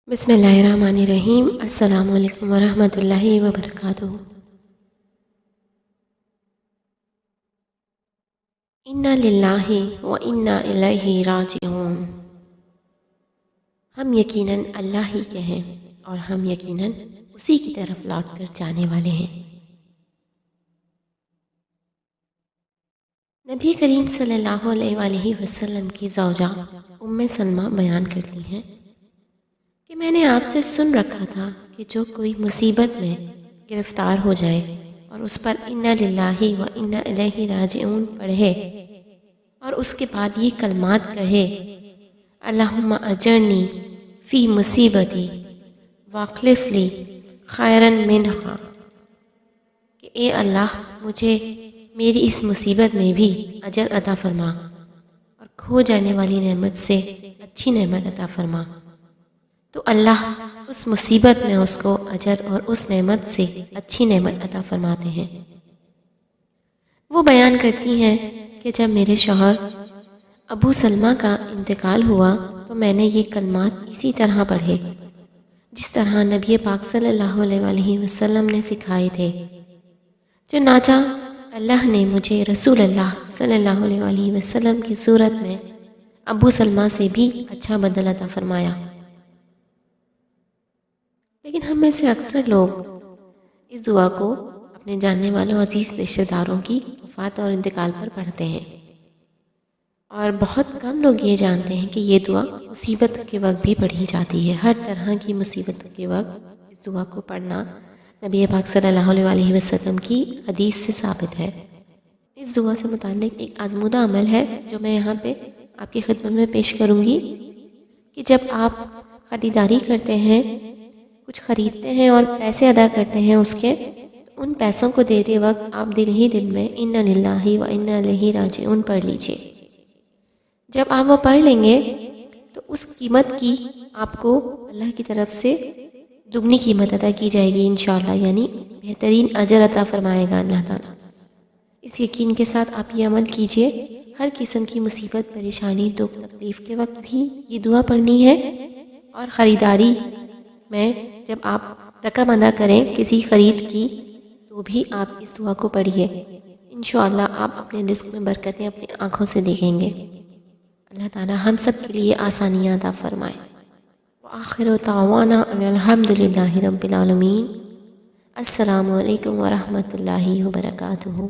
بسم اللہ الرحمن الرحیم۔ السلام علیکم ورحمۃ اللہ وبرکاتہ۔ انا للہ و انا الیہ راجعون۔ ہم یقیناً اللہ ہی کے ہیں اور ہم یقیناً اسی کی طرف لوٹ کر جانے والے ہیں۔ نبی کریم صلی اللہ علیہ وآلہ وسلم کی زوجہ ام سلمہ بیان کرتی ہیں کہ میں نے آپ سے سن رکھا تھا کہ جو کوئی مصیبت میں گرفتار ہو جائے اور اس پر انا للہ و انا الیہ راجعون پڑھے اور اس کے بعد یہ کلمات کہے، اللہم اجرنی فی مصیبتی واخلف لی خیرا منہا، کہ اے اللہ مجھے میری اس مصیبت میں بھی اجر عطا فرما اور کھو جانے والی نعمت سے اچھی نعمت عطا فرما، تو اللہ اس مصیبت میں اس کو اجر اور اس نعمت سے اچھی نعمت عطا فرماتے ہیں۔ وہ بیان کرتی ہیں کہ جب میرے شوہر ابو سلمہ کا انتقال ہوا تو میں نے یہ کلمات اسی طرح پڑھے جس طرح نبی پاک صلی اللہ علیہ وآلہ وسلم نے سکھائے تھے۔ چنانچہ اللہ نے مجھے رسول اللہ صلی اللہ علیہ وآلہ وسلم کی صورت میں ابو سلمہ سے بھی اچھا بدلہ عطا فرمایا۔ لیکن ہم میں سے اکثر لوگ اس دعا کو اپنے جاننے والوں عزیز رشتہ داروں کی وفات اور انتقال پر پڑھتے ہیں، اور بہت کم لوگ یہ جانتے ہیں کہ یہ دعا مصیبت کے وقت بھی پڑھی جاتی ہے۔ ہر طرح کی مصیبت کے وقت اس دعا کو پڑھنا نبی پاک صلی اللہ علیہ وآلہ وسلم کی حدیث سے ثابت ہے۔ اس دعا سے متعلق ایک آزمودہ عمل ہے جو میں یہاں پہ آپ کی خدمت میں پیش کروں گی کہ جب آپ خریداری کرتے ہیں، کچھ خریدتے ہیں اور پیسے ادا کرتے ہیں اس کے، ان پیسوں کو دیتے وقت آپ دل ہی دل میں انا للہ و انا الیہ راجعون پڑھ لیجئے۔ جب آپ وہ پڑھ لیں گے تو اس قیمت کی آپ کو اللہ کی طرف سے دگنی قیمت عطا کی جائے گی انشاءاللہ، یعنی بہترین اجر عطا فرمائے گا اللہ تعالیٰ۔ اس یقین کے ساتھ آپ یہ عمل کیجئے، ہر قسم کی مصیبت، پریشانی، دکھ، تکلیف کے وقت بھی یہ دعا پڑھنی ہے، اور خریداری میں جب آپ رقم ادا کریں کسی خرید کی تو بھی آپ اس دعا کو پڑھیے، انشاءاللہ آپ اپنے رزق میں برکتیں اپنی آنکھوں سے دیکھیں گے۔ اللہ تعالیٰ ہم سب کے لیے آسانیاں عطا فرمائے۔ وآخر دعوانا ان الحمد للہ رب العالمین۔ السلام علیکم ورحمۃ اللہ وبرکاتہ۔